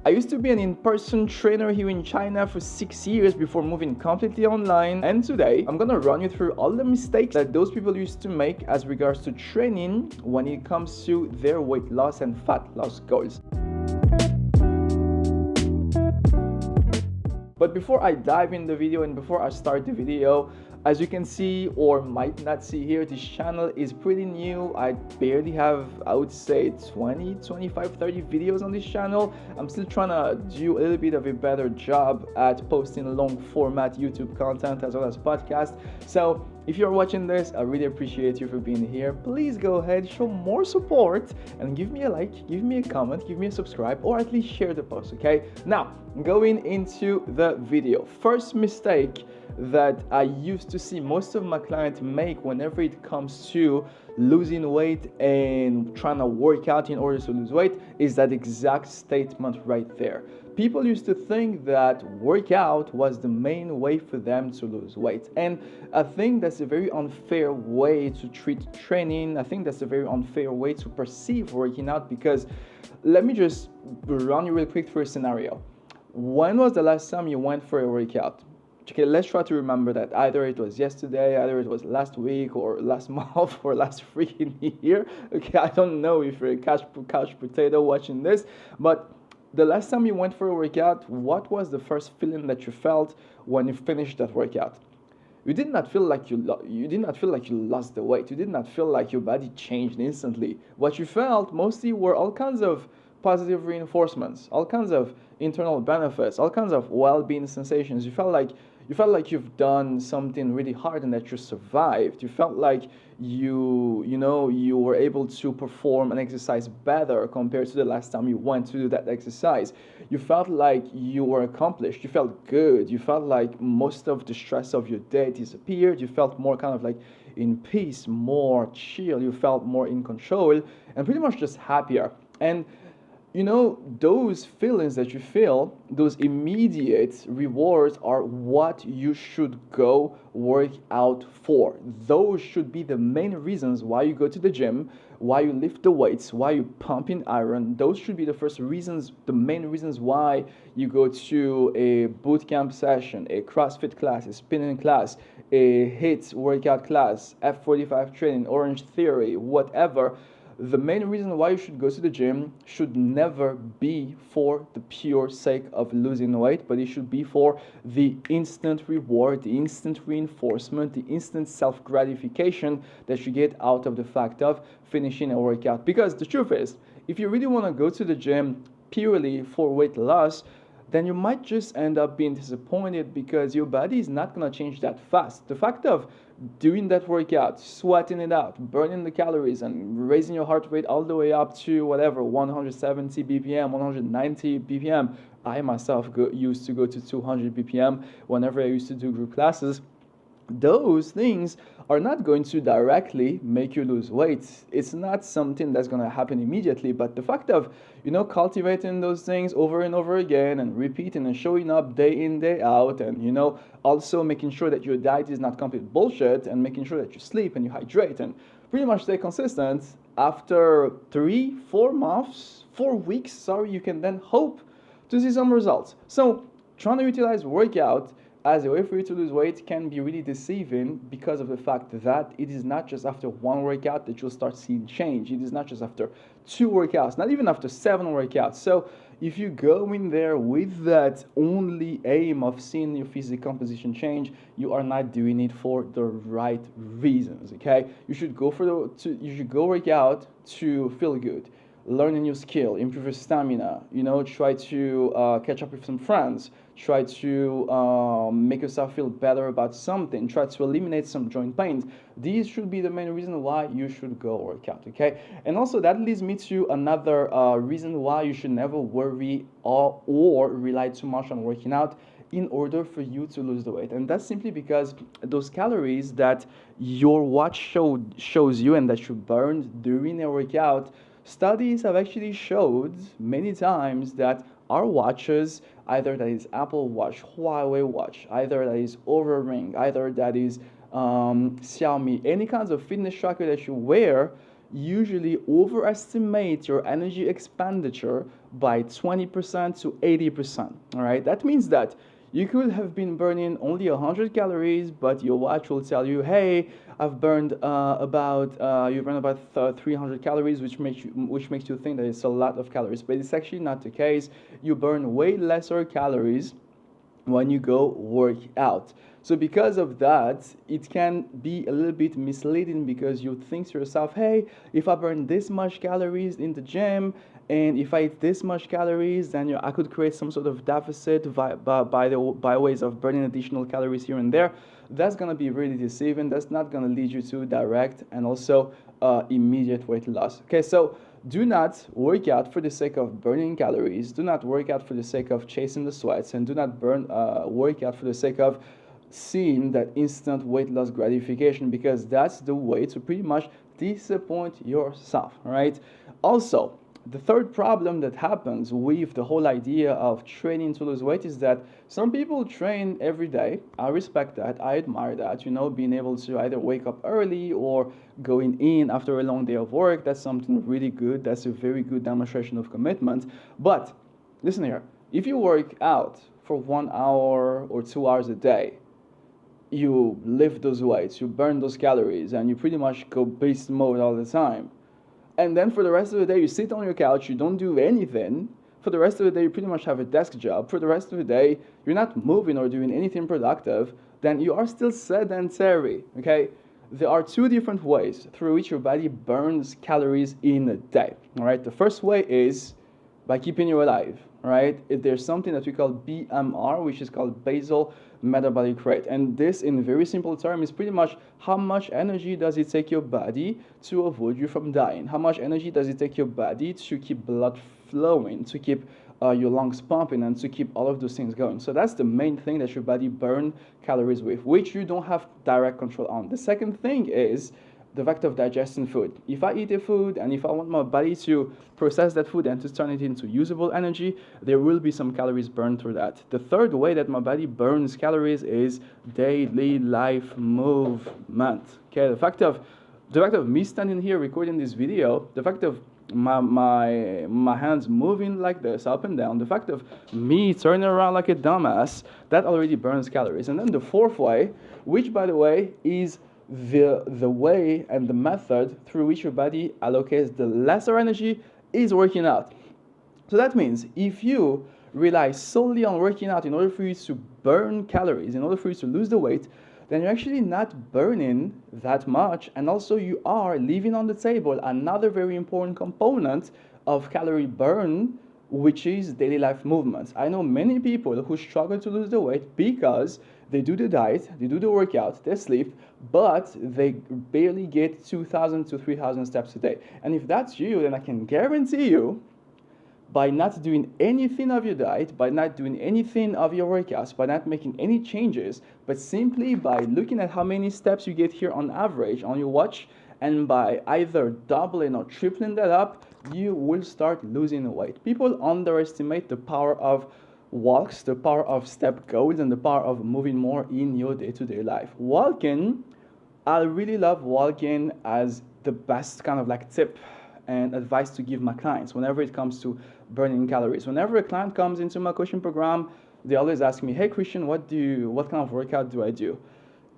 I used to be an in-person trainer here in China for 6 years before moving completely online, and today I'm gonna run you through all the mistakes that those people used to make as regards to training when it comes to their weight loss and fat loss goals. But before I dive in the video and before I start the video, as you can see or might not see here, this channel is pretty new. I barely have, I would say, 20, 25, 30 videos on this channel. I'm still trying to do a little bit of a better job at posting long format YouTube content as well as podcast. So if you're watching this, I really appreciate you for being here. Please go ahead, show more support and give me a like, give me a comment, give me a subscribe, or at least share the post, okay? Now, going into the video. First mistake that I used to see most of my clients make whenever it comes to losing weight and trying to work out in order to lose weight is that exact statement right there. People used to think that workout was the main way for them to lose weight. And I think that's a very unfair way to treat training. I think that's a very unfair way to perceive working out, because let me just run you real quick through a scenario. When was the last time you went for a workout? Okay, let's try to remember that. Either it was yesterday, either it was last week, or last month, or last freaking year. Okay, I don't know if you're a couch potato watching this, but the last time you went for a workout, what was the first feeling that you felt when you finished that workout? You did not feel like you did not feel like you lost the weight. You did not feel like your body changed instantly. What you felt mostly were all kinds of positive reinforcements, all kinds of internal benefits, all kinds of well-being sensations. You felt like you've done something really hard and that you survived. You felt like you were able to perform an exercise better compared to the last time you went to do that exercise. You felt like you were accomplished. You felt good. You felt like most of the stress of your day disappeared. You felt more kind of like in peace, more chill. You felt more in control and pretty much just happier. And those feelings that you feel, those immediate rewards, are what you should go work out for. Those should be the main reasons why you go to the gym, why you lift the weights, why you pump in iron. Those should be the first reasons, the main reasons why you go to a boot camp session, a CrossFit class, a spinning class, a HIIT workout class, F45 training, Orange Theory, whatever. The main reason why you should go to the gym should never be for the pure sake of losing weight, but it should be for the instant reward, the instant reinforcement, the instant self-gratification that you get out of the fact of finishing a workout. Because the truth is, if you really want to go to the gym purely for weight loss, then you might just end up being disappointed because your body is not going to change that fast. The fact of doing that workout, sweating it out, burning the calories, and raising your heart rate all the way up to whatever, 170 BPM, 190 BPM. I myself used to go to 200 BPM whenever I used to do group classes. Those things are not going to directly make you lose weight. It's not something that's going to happen immediately, but the fact of cultivating those things over and over again and repeating and showing up day in, day out, and also making sure that your diet is not complete bullshit, and making sure that you sleep and you hydrate and pretty much stay consistent, after 4 weeks, you can then hope to see some results. So trying to utilize workout as a way for you to lose weight can be really deceiving, because of the fact that it is not just after one workout that you'll start seeing change. It is not just after 2 workouts, not even after 7 workouts. So if you go in there with that only aim of seeing your physical composition change, you are not doing it for the right reasons, okay? You should go work out to feel good, learn a new skill, improve your stamina, try to catch up with some friends, try to make yourself feel better about something, try to eliminate some joint pains. These should be the main reason why you should go work out, okay? And also that leads me to another reason why you should never worry or rely too much on working out in order for you to lose the weight. And that's simply because those calories that your watch shows you and that you burned during a workout, studies have actually showed many times that our watches, either that is Apple Watch, Huawei Watch, either that is Oura Ring, either that is Xiaomi, any kinds of fitness tracker that you wear, usually overestimate your energy expenditure by 20% to 80%. All right, that means that you could have been burning only 100 calories, but your watch will tell you, hey, I've burned you burned about 300 calories, which makes you think that it's a lot of calories, but it's actually not the case. You burn way lesser calories when you go work out. So because of that, it can be a little bit misleading because you think to yourself, hey, if I burn this much calories in the gym and if I eat this much calories, then I could create some sort of deficit by ways of burning additional calories here and there. That's gonna be really deceiving. That's not gonna lead you to direct and also immediate weight loss. Okay, so do not work out for the sake of burning calories. Do not work out for the sake of chasing the sweats, and do not work out for the sake of seeing that instant weight loss gratification, because that's the way to pretty much disappoint yourself. All right. Also, the third problem that happens with the whole idea of training to lose weight is that some people train every day. I respect that. I admire that. Being able to either wake up early or going in after a long day of work, that's something really good. That's a very good demonstration of commitment. But listen here, if you work out for 1 hour or 2 hours a day, you lift those weights, you burn those calories, and you pretty much go beast mode all the time. And then for the rest of the day, you sit on your couch, you don't do anything. For the rest of the day, you pretty much have a desk job. For the rest of the day, you're not moving or doing anything productive, then you are still sedentary, okay? There are two different ways through which your body burns calories in a day, all right? The first way is by keeping you alive, right? There's something that we call BMR, which is called basal metabolic rate. And this, in very simple terms, is pretty much how much energy does it take your body to avoid you from dying? How much energy does it take your body to keep blood flowing, to keep your lungs pumping, and to keep all of those things going? So that's the main thing that your body burns calories with, which you don't have direct control on. The second thing is the fact of digesting food. If I eat a food and if I want my body to process that food and to turn it into usable energy, there will be some calories burned through that. The third way that my body burns calories is daily life movement. Okay, the fact of me standing here recording this video, the fact of my hands moving like this up and down, the fact of me turning around like a dumbass, that already burns calories. And then the fourth way, which by the way is the way and the method through which your body allocates the lesser energy, is working out. So that means if you rely solely on working out in order for you to burn calories, in order for you to lose the weight, then you're actually not burning that much, and also you are leaving on the table another very important component of calorie burn, which is daily life movements. I know many people who struggle to lose the weight because they do the diet, they do the workout, they sleep, but they barely get 2,000 to 3,000 steps a day. And if that's you, then I can guarantee you, by not doing anything of your diet, by not doing anything of your workouts, by not making any changes, but simply by looking at how many steps you get here on average on your watch, and by either doubling or tripling that up, you will start losing weight. People underestimate the power of walks, the power of step goals, and the power of moving more in your day-to-day life. Walking, I really love walking as the best kind of like tip and advice to give my clients whenever it comes to burning calories. Whenever a client comes into my coaching program, they always ask me, hey Christian, what kind of workout do I do?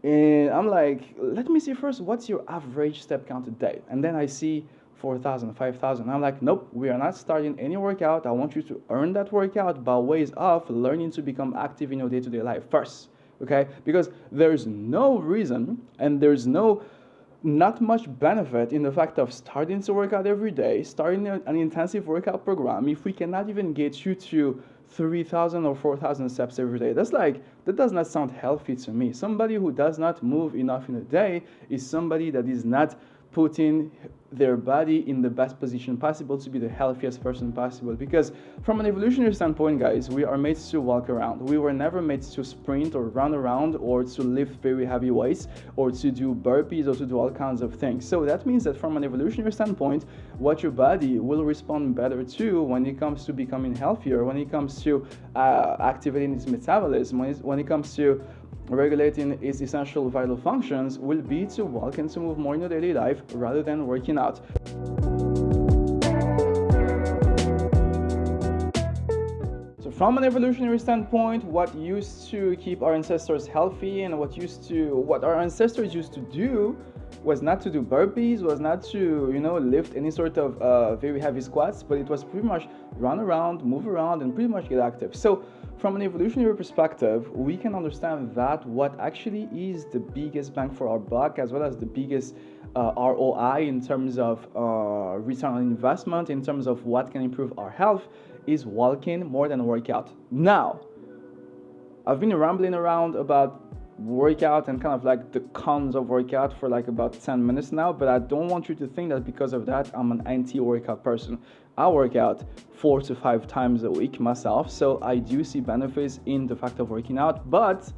And I'm like, let me see first, what's your average step count a day? And then I see 4,000, 5,000. I'm like, nope, we are not starting any workout. I want you to earn that workout by ways of learning to become active in your day-to-day life first, okay? Because there's no reason and there's not much benefit in the fact of starting to work out every day, starting an intensive workout program, if we cannot even get you to 3,000 or 4,000 steps every day. That does not sound healthy to me. Somebody who does not move enough in a day is somebody that is not putting their body in the best position possible to be the healthiest person possible. Because from an evolutionary standpoint, guys, we are made to walk around. We were never made to sprint or run around or to lift very heavy weights or to do burpees or to do all kinds of things. So that means that from an evolutionary standpoint, what your body will respond better to when it comes to becoming healthier, when it comes to activating its metabolism, when it comes to regulating its essential vital functions will be to walk and to move more in your daily life rather than working out. So from an evolutionary standpoint, what used to keep our ancestors healthy and what our ancestors used to do was not to do burpees, was not to lift any sort of very heavy squats, but it was pretty much run around, move around, and pretty much get active. So from an evolutionary perspective, we can understand that what actually is the biggest bang for our buck, as well as the biggest ROI in terms of return on investment, in terms of what can improve our health, is walking more than workout. Now, I've been rambling around about workout and kind of like the cons of workout for like about 10 minutes now, but I don't want you to think that because of that I'm an anti-workout person. I work out 4 to 5 times a week myself, so I do see benefits in the fact of working out, but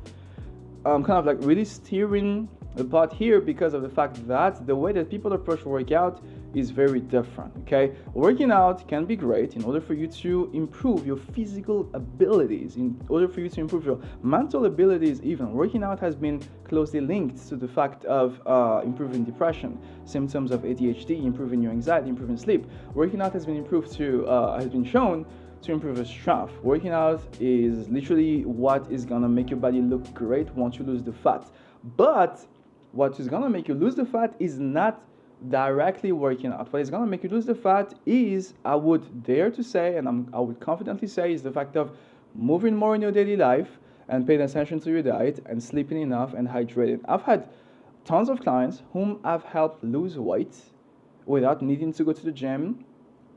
I'm kind of like really steering the pot here because of the fact that the way that people approach workout is very different. Okay, working out can be great in order for you to improve your physical abilities, in order for you to improve your mental abilities. Even working out has been closely linked to the fact of improving depression, symptoms of ADHD, improving your anxiety, improving sleep. Working out has been shown to improve your strength. Working out is literally what is gonna make your body look great once you lose the fat. But what is gonna make you lose the fat is not directly working out. What is gonna make you lose the fat is, I would dare to say, and I would confidently say, is the fact of moving more in your daily life and paying attention to your diet and sleeping enough and hydrating. I've had tons of clients whom I've helped lose weight without needing to go to the gym,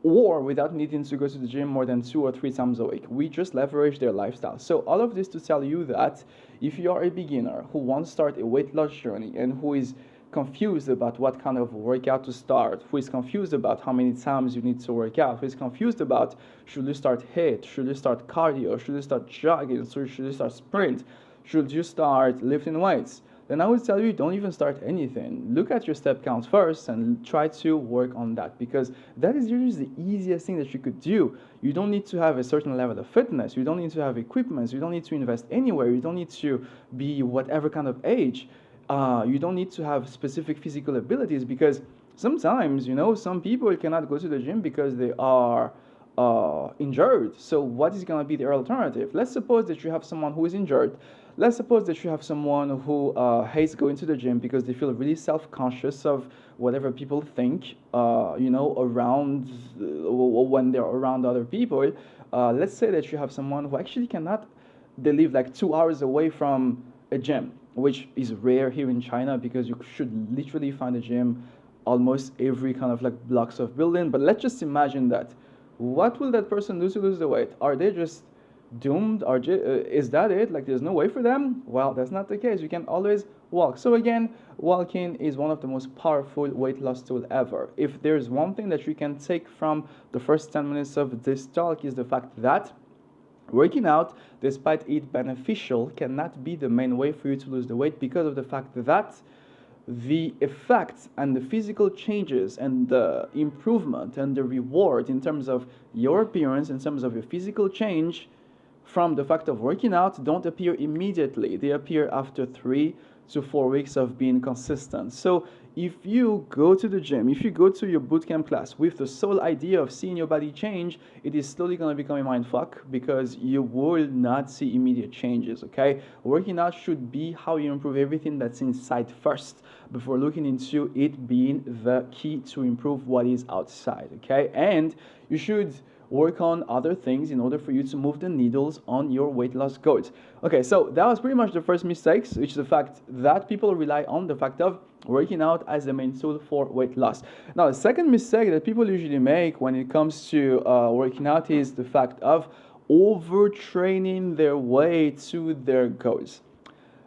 or without needing to go to the gym more than 2 or 3 times a week. We just leverage their lifestyle. So all of this to tell you that if you are a beginner who wants to start a weight loss journey and who is confused about what kind of workout to start, who is confused about how many times you need to work out, who is confused about should you start HIIT, should you start cardio, should you start jogging, should you start sprint, should you start lifting weights, then I would tell you don't even start anything. Look at your step counts first and try to work on that, because that is usually the easiest thing that you could do. You don't need to have a certain level of fitness, you don't need to have equipment, you don't need to invest anywhere, you don't need to be whatever kind of age. You don't need to have specific physical abilities, because sometimes, some people cannot go to the gym because they are injured. So what is going to be their alternative? Let's suppose that you have someone who is injured. Let's suppose that you have someone who hates going to the gym because they feel really self-conscious of whatever people think, around when they're around other people. Let's say that you have someone who actually cannot. They live like 2 hours away from a gym, which is rare here in China because you should literally find a gym almost every kind of like blocks of building. But let's just imagine that. What will that person do to lose the weight? Are they just doomed? Is that it? Like there's no way for them? Well, that's not the case. You can always walk. So again, walking is one of the most powerful weight loss tools ever. If there's one thing that you can take from the first 10 minutes of this talk, is the fact that working out, despite it beneficial, cannot be the main way for you to lose the weight, because of the fact that the effects and the physical changes and the improvement and the reward in terms of your appearance, in terms of your physical change from the fact of working out, don't appear immediately. They appear after 3 to 4 weeks of being consistent. So if you go to the gym, if you go to your bootcamp class with the sole idea of seeing your body change, it is slowly going to become a mindfuck, because you will not see immediate changes, okay? Working out should be how you improve everything that's inside first, before looking into it being the key to improve what is outside, okay? And you should work on other things in order for you to move the needles on your weight loss goals. Okay, so that was pretty much the first mistakes, which is the fact that people rely on the fact of working out as the main tool for weight loss. Now, the second mistake that people usually make when it comes to working out is the fact of overtraining their way to their goals.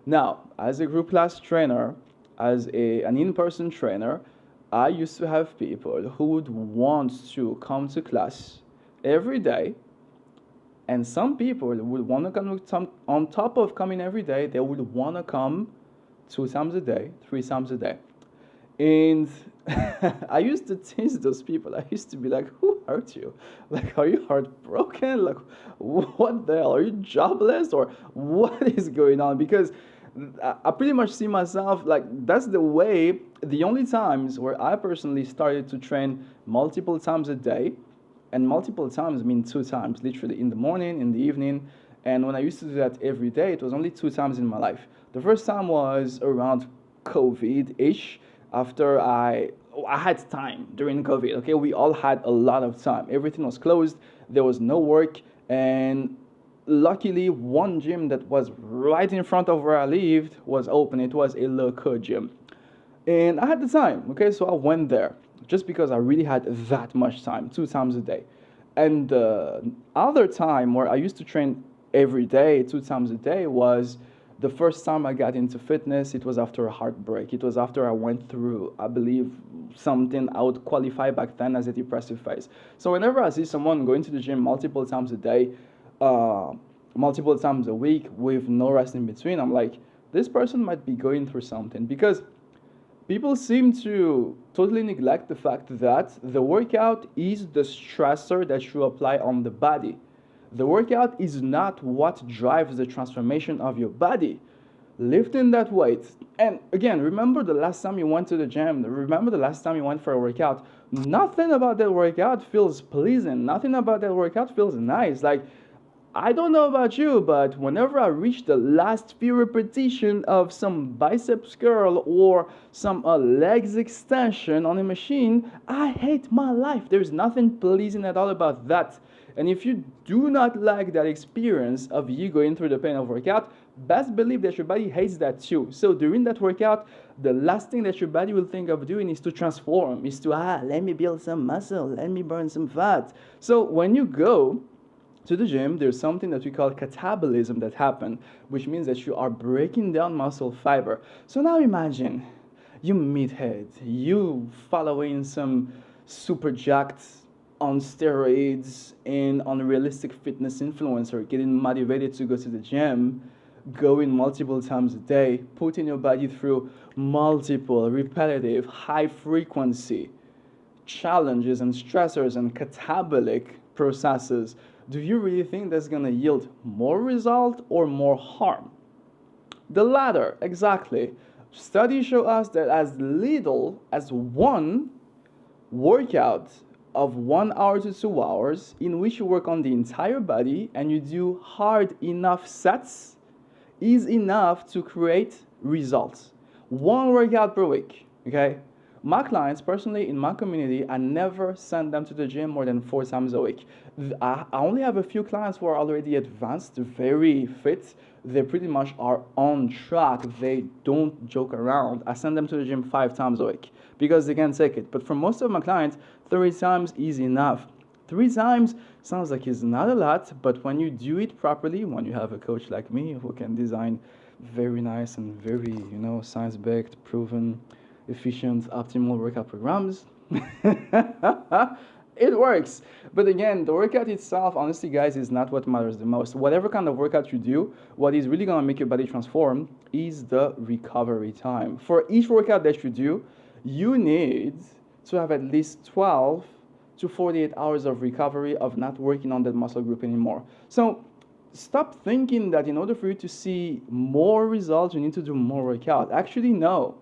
Now, as a group class trainer, as an in-person trainer, I used to have people who would want to come to class every day, and some people would want to come on top of coming every day, they would want to come 2 times a day, 3 times a day. And I used to tease those people. I used to be like, who hurt you? Like, are you heartbroken? Like, what the hell? Are you jobless? Or what is going on? Because I pretty much see myself like that's the way. The only times where I personally started to train multiple times a day, and multiple times mean 2 times, literally in the morning, in the evening. And when I used to do that every day, it was only 2 times in my life. The first time was around COVID-ish, after I had time during COVID. Okay, we all had a lot of time. Everything was closed. There was no work, and luckily, one gym that was right in front of where I lived was open. It was a local gym, and I had the time. Okay, so I went there just because I really had that much time, 2 times a day. And the other time where I used to train every day, 2 times a day, was the first time I got into fitness. It was after a heartbreak. It was after I went through, I believe, something I would qualify back then as a depressive phase. So whenever I see someone going to the gym multiple times a day, uh, multiple times a week with no rest in between, I'm like, this person might be going through something, because people seem to totally neglect the fact that the workout is the stressor that you apply on the body. The workout is not what drives the transformation of your body. Lifting that weight, and again, remember the last time you went to the gym, remember the last time you went for a workout. Nothing about that workout feels pleasing, nothing about that workout feels nice. Like, I don't know about you, but whenever I reach the last few repetition of some biceps curl or some legs extension on a machine, I hate my life. There's nothing pleasing at all about that. And if you do not like that experience of you going through the pain of workout, best believe that your body hates that too. So during that workout, the last thing that your body will think of doing is to transform, is to, let me build some muscle, let me burn some fat. So when you go to the gym, there's something that we call catabolism that happen, which means that you are breaking down muscle fiber. So now imagine you meathead, you following some super jacked on steroids and unrealistic fitness influencer, getting motivated to go to the gym, going multiple times a day, putting your body through multiple repetitive high frequency challenges and stressors and catabolic processes. Do you really think that's going to yield more result or more harm? The latter, exactly. Studies show us that as little as one workout of 1 hour to 2 hours, in which you work on the entire body and you do hard enough sets, is enough to create results. One workout per week, okay? My clients, personally, in my community, I never send them to the gym more than 4 times a week. I only have a few clients who are already advanced, very fit. They pretty much are on track. They don't joke around. I send them to the gym 5 times a week because they can take it. But for most of my clients, 3 times is enough. 3 times sounds like it's not a lot, but when you do it properly, when you have a coach like me who can design very nice and very, science-backed, proven, efficient, optimal workout programs, it works. But again, the workout itself, honestly, guys, is not what matters the most. Whatever kind of workout you do, what is really going to make your body transform is the recovery time. For each workout that you do, you need to have at least 12 to 48 hours of recovery of not working on that muscle group anymore. So stop thinking that in order for you to see more results, you need to do more workout. Actually, no.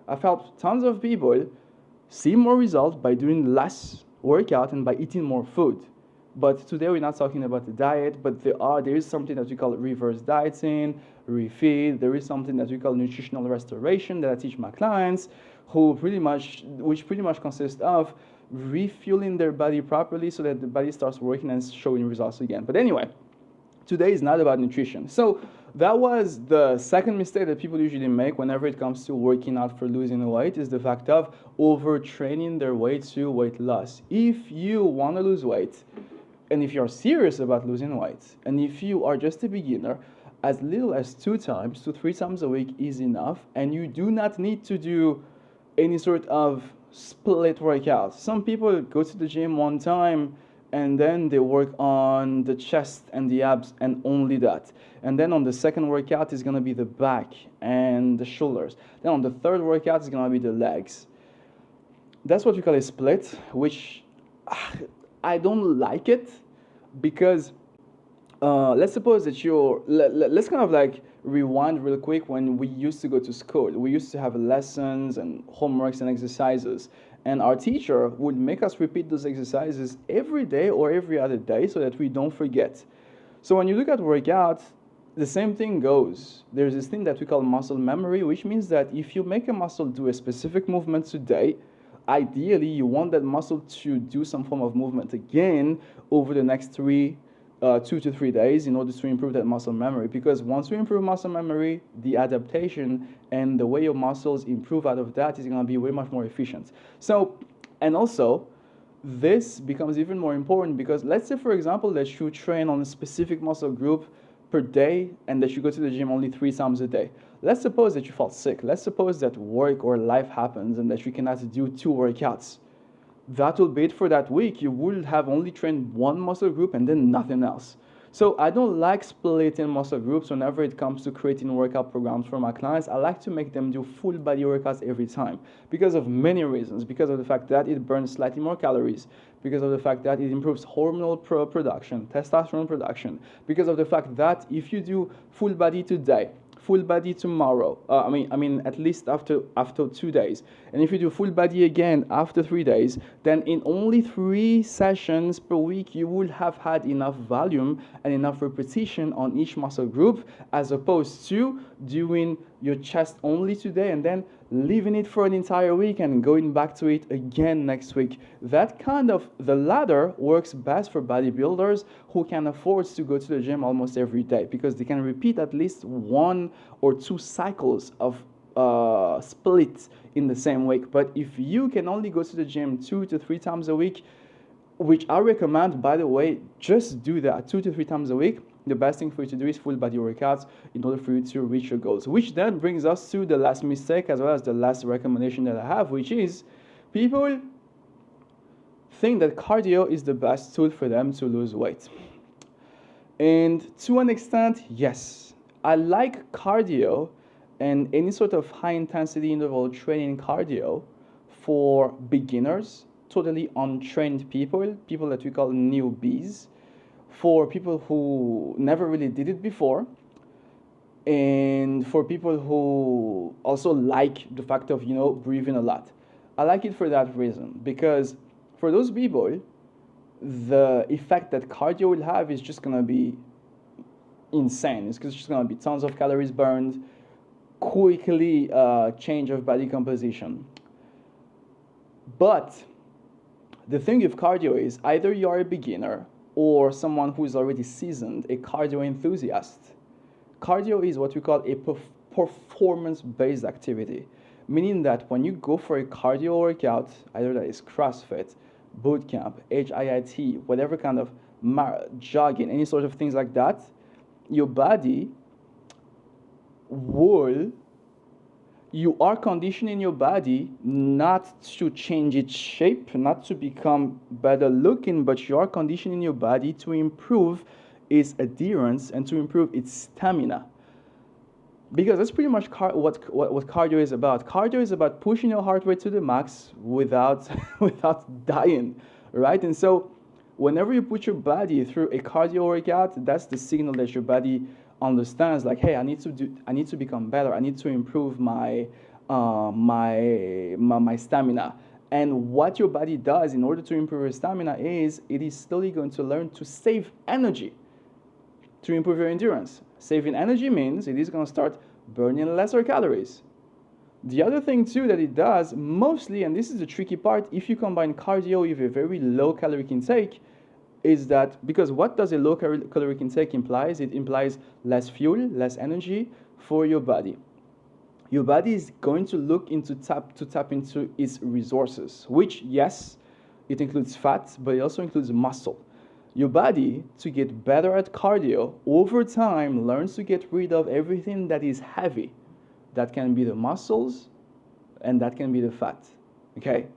I've helped tons of people see more results by doing less workout and by eating more food. But today we're not talking about the diet, but there is something that we call reverse dieting, refeed. There is something that we call nutritional restoration that I teach my clients, which pretty much consists of refueling their body properly so that the body starts working and showing results again. But anyway, today is not about nutrition. So that was the second mistake that people usually make whenever it comes to working out for losing weight, is the fact of overtraining their way to weight loss. If you want to lose weight, and if you're serious about losing weight, and if you are just a beginner, as little as 2 to 3 times a week is enough, and you do not need to do any sort of split workout. Some people go to the gym one time and then they work on the chest and the abs and only that. And then on the second workout is going to be the back and the shoulders. Then on the third workout is going to be the legs. That's what we call a split, which I don't like it, because Let's suppose that let's kind of like rewind real quick when we used to go to school. We used to have lessons and homeworks and exercises, and our teacher would make us repeat those exercises every day or every other day so that we don't forget. So when you look at workout, the same thing goes. There's this thing that we call muscle memory, which means that if you make a muscle do a specific movement today, ideally you want that muscle to do some form of movement again over the next 2 to 3 days in order to improve that muscle memory. Because once you improve muscle memory, the adaptation and the way your muscles improve out of that is going to be way much more efficient. So, and also, this becomes even more important because let's say, for example, that you train on a specific muscle group per day and that you go to the gym only 3 times a day. Let's suppose that you fall sick. Let's suppose that work or life happens and that you cannot do 2 workouts. That will be it for that week. You will have only trained one muscle group and then nothing else. So I don't like splitting muscle groups whenever it comes to creating workout programs for my clients. I like to make them do full body workouts every time because of many reasons. Because of the fact that it burns slightly more calories, because of the fact that it improves hormonal production, testosterone production, because of the fact that if you do full body today, full body tomorrow. I mean, at least after 2 days. And if you do full body again after 3 days, then in only 3 sessions per week, you will have had enough volume and enough repetition on each muscle group, as opposed to doing your chest only today and then leaving it for an entire week and going back to it again next week. That kind of the latter works best for bodybuilders who can afford to go to the gym almost every day because they can repeat at least 1 or 2 cycles of split in the same week. But if you can only go to the gym 2 to 3 times a week, which I recommend, by the way, just do that 2 to 3 times a week. The best thing for you to do is full body workouts in order for you to reach your goals. Which then brings us to the last mistake as well as the last recommendation that I have, which is people think that cardio is the best tool for them to lose weight. And to an extent, yes, I like cardio and any sort of high intensity interval training cardio for beginners, totally untrained people that we call newbies, for people who never really did it before, and for people who also like the fact of, breathing a lot. I like it for that reason, because for those people, the effect that cardio will have is just gonna be insane. It's just gonna be tons of calories burned, quickly change of body composition. But the thing with cardio is either you are a beginner or someone who is already seasoned, a cardio enthusiast. Cardio is what we call a performance-based activity, meaning that when you go for a cardio workout, either that is CrossFit, boot camp, HIIT, whatever kind of jogging, any sort of things like that, your body you are conditioning your body not to change its shape, not to become better looking, but you are conditioning your body to improve its adherence and to improve its stamina. Because that's pretty much what cardio is about. Cardio is about pushing your heart rate to the max without dying, right? And so whenever you put your body through a cardio workout, that's the signal that your body understands, like, hey, I need to become better. I need to improve my stamina. And what your body does in order to improve your stamina is it is slowly going to learn to save energy to improve your endurance. Saving energy means it is going to start burning lesser calories. The other thing too that it does mostly, and this is the tricky part, if you combine cardio with a very low caloric intake, is that because what does a low caloric intake implies? It implies less fuel, less energy for your body. Your body is going to look to tap into its resources, which, yes, it includes fat, but it also includes muscle. Your body, to get better at cardio, over time learns to get rid of everything that is heavy. That can be the muscles, and that can be the fat. Okay?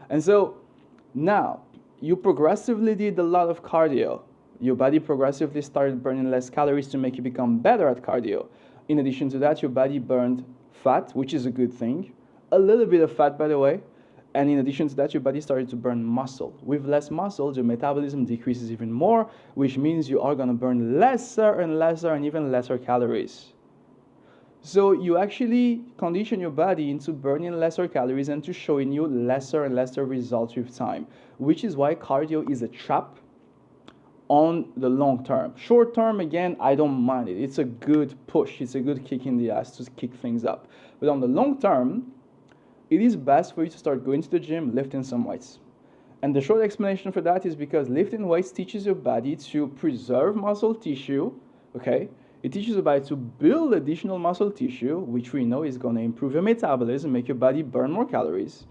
And so now, you progressively did a lot of cardio. Your body progressively started burning less calories to make you become better at cardio. In addition to that, your body burned fat, which is a good thing. A little bit of fat, by the way. And in addition to that, your body started to burn muscle. With less muscle, your metabolism decreases even more, which means you are going to burn lesser and lesser and even lesser calories. So you actually condition your body into burning lesser calories and to showing you lesser and lesser results with time, which is why cardio is a trap on the long term. Short term, again, I don't mind it. It's a good push. It's a good kick in the ass to kick things up. But on the long term, it is best for you to start going to the gym, lifting some weights. And the short explanation for that is because lifting weights teaches your body to preserve muscle tissue, okay? It teaches your body to build additional muscle tissue, which we know is going to improve your metabolism, make your body burn more calories.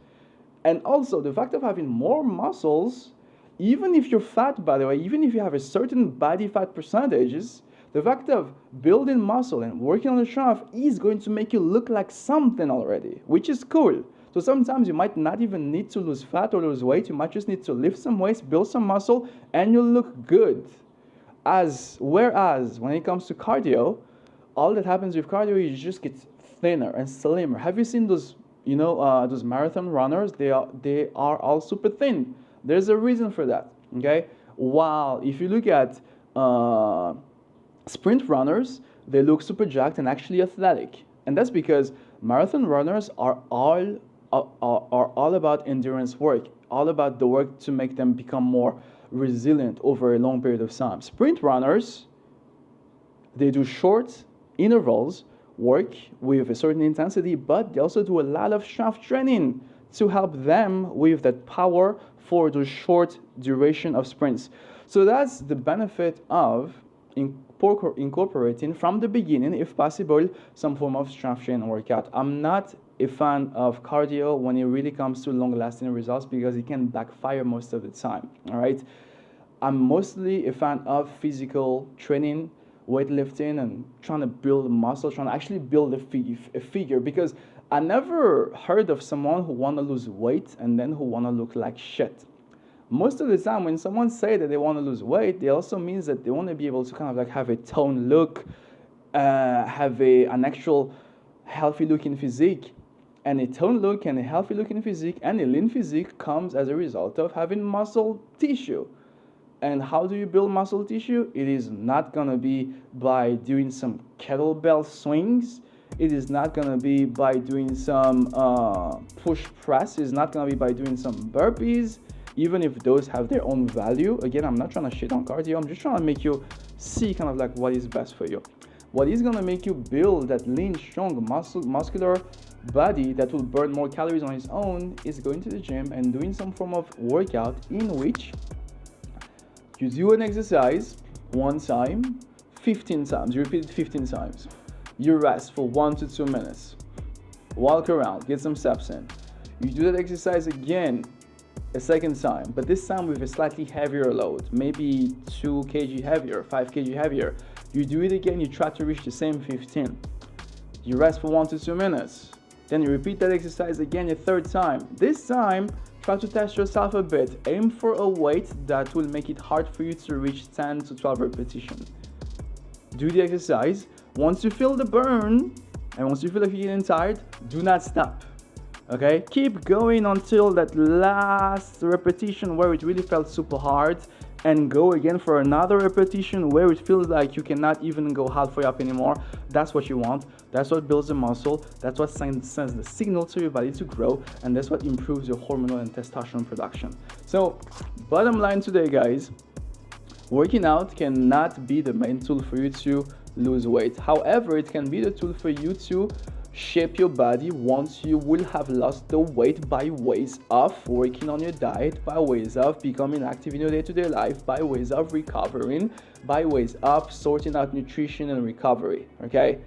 And also, the fact of having more muscles, even if you're fat, by the way, even if you have a certain body fat percentages, the fact of building muscle and working on the shaft is going to make you look like something already, which is cool. So sometimes you might not even need to lose fat or lose weight. You might just need to lift some weights, build some muscle, and you'll look good. Whereas when it comes to cardio, all that happens with cardio is you just get thinner and slimmer. Have you seen those, those marathon runners? They are all super thin. There's a reason for that. Okay. While if you look at sprint runners, they look super jacked and actually athletic, and that's because marathon runners are all about endurance work, all about the work to make them become more resilient over a long period of time. Sprint runners, they do short intervals work with a certain intensity, but they also do a lot of shaft training to help them with that power for the short duration of sprints. So that's the benefit of incorporating from the beginning, if possible, some form of strength training workout. I'm not a fan of cardio when it really comes to long-lasting results because it can backfire most of the time. All right, I'm mostly a fan of physical training, weightlifting, and trying to build muscle, trying to actually build a figure, because I never heard of someone who want to lose weight and then who want to look like shit. Most of the time when someone say that they want to lose weight, they also means that they want to be able to kind of like have a toned look, have an actual healthy looking physique. And a toned look and a healthy looking physique and a lean physique comes as a result of having muscle tissue. And how do you build muscle tissue? It is not going to be by doing some kettlebell swings. It is not going to be by doing some push press. It's not going to be by doing some burpees, even if those have their own value. Again, I'm not trying to shit on cardio. I'm just trying to make you see kind of like what is best for you. What is going to make you build that lean, strong, muscular body that will burn more calories on its own is going to the gym and doing some form of workout in which you do an exercise one time, 15 times. You repeat it 15 times. You rest for 1 to 2 minutes. Walk around, get some steps in. You do that exercise again a second time, but this time with a slightly heavier load, maybe 2 kg heavier, 5 kg heavier. You do it again, you try to reach the same 15. You rest for 1 to 2 minutes. Then you repeat that exercise again a third time. This time, try to test yourself a bit. Aim for a weight that will make it hard for you to reach 10 to 12 repetitions. Do the exercise. Once you feel the burn, and once you feel like you're getting tired, do not stop. Okay? Keep going until that last repetition where it really felt super hard, and go again for another repetition where it feels like you cannot even go halfway up anymore. That's what you want. That's what builds the muscle. That's what sends the signal to your body to grow, and that's what improves your hormonal and testosterone production. So, bottom line today, guys, working out cannot be the main tool for you to lose weight. However, it can be the tool for you to shape your body once you will have lost the weight by ways of working on your diet, by ways of becoming active in your day-to-day life, by ways of recovering, by ways of sorting out nutrition and recovery. Okay?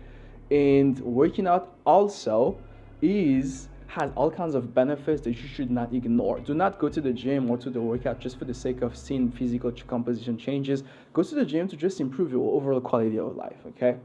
And working out also has all kinds of benefits that you should not ignore. Do not go to the gym or to the workout just for the sake of seeing physical composition changes. Go to the gym to just improve your overall quality of life. Okay?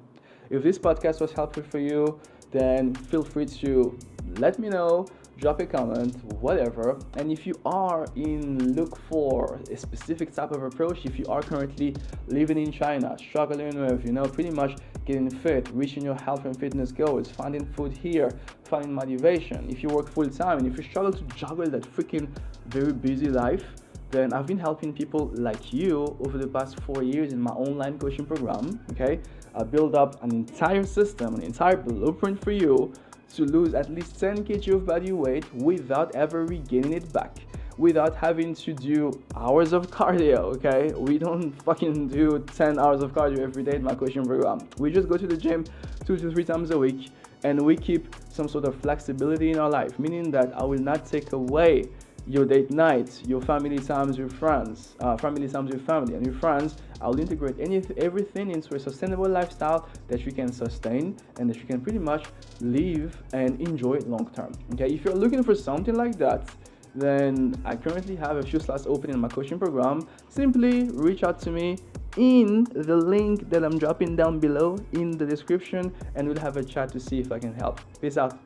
If this podcast was helpful for you, then feel free to let me know. drop a comment, whatever. And if you are in look for a specific type of approach, if you are currently living in China, struggling with, pretty much getting fit, reaching your health and fitness goals, finding food here, finding motivation, if you work full time, and if you struggle to juggle that freaking very busy life, then I've been helping people like you over the past 4 years in my online coaching program. Okay, I built up an entire system, an entire blueprint for you to lose at least 10 kg of body weight without ever regaining it back, without having to do hours of cardio. Okay, we don't fucking do 10 hours of cardio every day in my coaching program. We just go to the gym 2 to 3 times a week, and we keep some sort of flexibility in our life, meaning that I will not take away your date nights, your family times with friends, family times with family and your friends. I'll integrate everything into a sustainable lifestyle that you can sustain and that you can pretty much live and enjoy long term. Okay, if you're looking for something like that, then I currently have a few slots open in my coaching program. Simply reach out to me in the link that I'm dropping down below in the description, and we'll have a chat to see if I can help. Peace out.